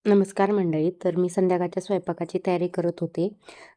नमस्कार मंडळी. तर मी संध्याकाळच्या स्वयंपाकाची तयारी करत होते.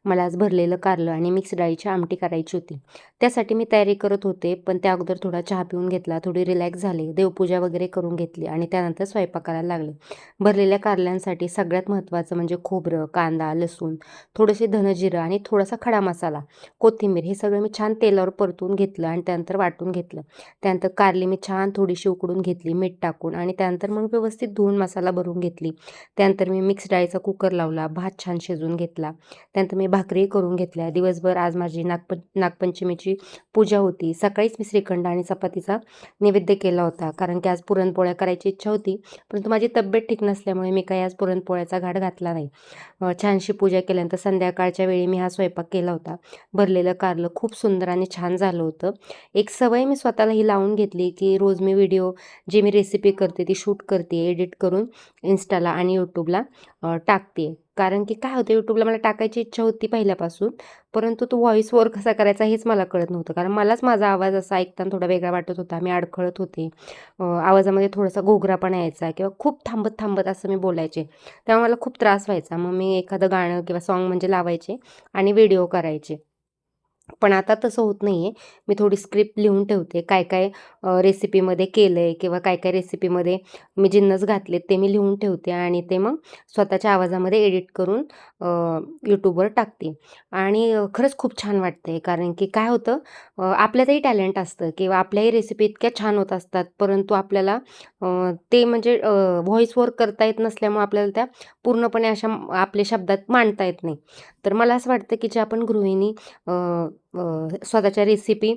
मला आज भरलेलं कारलं आणि मिक्स डाळीची आमटी करायची होती. त्यासाठी मी तयारी करत होते, पण त्या अगोदर थोडा चहा पिऊन घेतला, थोडी रिलॅक्स झाले, देवपूजा वगैरे करून घेतली आणि त्यानंतर स्वयंपाक करायला लागले. भरलेल्या कारल्यांसाठी सगळ्यात महत्त्वाचं म्हणजे खोबरं, कांदा, लसूण, थोडेसे धनजिरं आणि थोडासा खडा मसाला, कोथिंबीर हे सगळं मी छान तेलावर परतून घेतलं आणि त्यानंतर वाटून घेतलं. त्यानंतर कारली मी छान थोडीशी उकडून घेतली मीठ टाकून आणि त्यानंतर मग व्यवस्थित धुवून मसाला भरून घेतली. त्यानंतर मी मिक्स डाळीचा कुकर लावला, भात छान शिजवून घेतला. त्यानंतर मी भाकरी करून घेतल्या. दिवसभर आज माझी नागपंचमीची पूजा होती. सकाळीच मी श्रीखंड आणि चपातीचा नैवेद्य केला होता, कारण की आज पुरणपोळ्या करायची इच्छा होती. परंतु माझी तब्येत ठीक नसल्यामुळे मी काही आज पुरणपोळ्याचा घाट घातला नाही. छानशी पूजा केल्यानंतर संध्याकाळच्या वेळी मी हा स्वयंपाक केला होता. भरलेलं कारलं खूप सुंदर आणि छान झालं होतं. एक सवय मी स्वतःला ही लावून घेतली, की रोज मी व्हिडिओ जे मी रेसिपी करते ती शूट करते, एडिट करून Instaला आणि यूट्यूबला टाकते. कारण की काय होतं, यूट्यूबला मला टाकायची इच्छा होती पहिल्यापासून, परंतु तो व्हॉईस ओव्हर कसा करायचा हेच मला कळत नव्हतं. कारण मलाच माझा आवाज असा ऐकताना थोडा वेगळा वाटत होता. मी अडखळत होते. आवाजामध्ये थोडासा घोगरापणा यायचा किंवा खूप थांबत असं मी बोलायचे. त्यामुळे मला खूप त्रास व्हायचा. मग मी एखादं गाणं किंवा सॉन्ग म्हणजे लावायचे आणि व्हिडिओ करायचे. पण आता तसं होत नाही आहे. मी थोडी स्क्रिप्ट लिहून ठेवते. काय रेसिपीमध्ये केलं आहे किंवा काय रेसिपीमध्ये मी जिन्नस घातलेत ते मी लिहून ठेवते आणि ते मग स्वतःच्या आवाजामध्ये एडिट करून यूट्यूबवर टाकते. आणि खरंच खूप छान वाटतंय, कारण की काय होतं, आपल्यातही टॅलेंट असतं किंवा आपल्याही रेसिपी इतक्या छान होत असतात, परंतु आपल्याला ते म्हणजे व्हॉईस ओव्हर करता येत नसल्यामुळे आपल्याला त्या पूर्णपणे अशा आपल्या शब्दात मांडता येत नाही. तर मला असं वाटतं, की जे आपण गृहिणी स्वतःच्या रेसिपी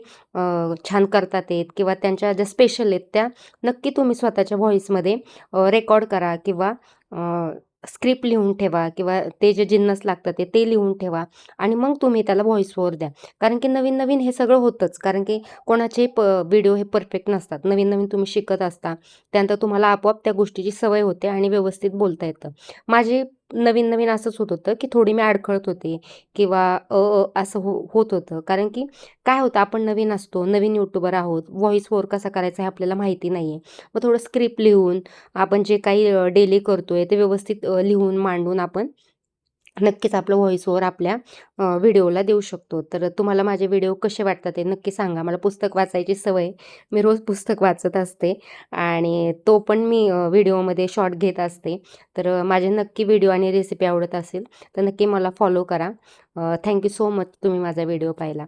छान करतात आहेत किंवा त्यांच्या ज्या स्पेशल आहेत त्या नक्की तुम्ही स्वतःच्या व्हॉईसमध्ये रेकॉर्ड करा किंवा स्क्रिप्ट लिहून ठेवा किंवा ते जे जिन्नस लागतात ते लिहून ठेवा आणि मग तुम्ही त्याला व्हॉईस ओव्हर द्या. कारण की नवीन हे सगळं होतंच. कारण की कोणाचे व्हिडिओ हे परफेक्ट नसतात. नवीन तुम्ही शिकत असता. त्यानंतर तुम्हाला आपोआप त्या गोष्टीची सवय होते आणि व्यवस्थित बोलता येतं. माझे नवीन असंच होत होतं, की थोडी मी अडखळत होते किंवा असं होत होतं. कारण की काय होतं, आपण नवीन असतो, नवीन यूट्यूबर आहोत, व्हॉईस ओव्हर कसा करायचा हे आपल्याला माहिती नाही आहे. मग थोडं स्क्रिप्ट लिहून आपण जे काही डेली करतोय ते व्यवस्थित लिहून मांडून आपण नक्कीच आपलं व्हॉईस ओव्हर आपल्या व्हिडिओला देऊ शकतो. तर तुम्हाला माझे व्हिडिओ कसे वाटतात ते नक्की सांगा. मला पुस्तक वाचायची सवय आहे. मी रोज पुस्तक वाचत असते आणि तो पण मी व्हिडिओमध्ये शॉर्ट घेत असते. तर माझे नक्की व्हिडिओ आणि रेसिपी आवडत असेल तर नक्की मला फॉलो करा. थँक यू सो मच तुम्ही माझा व्हिडिओ पाहिला.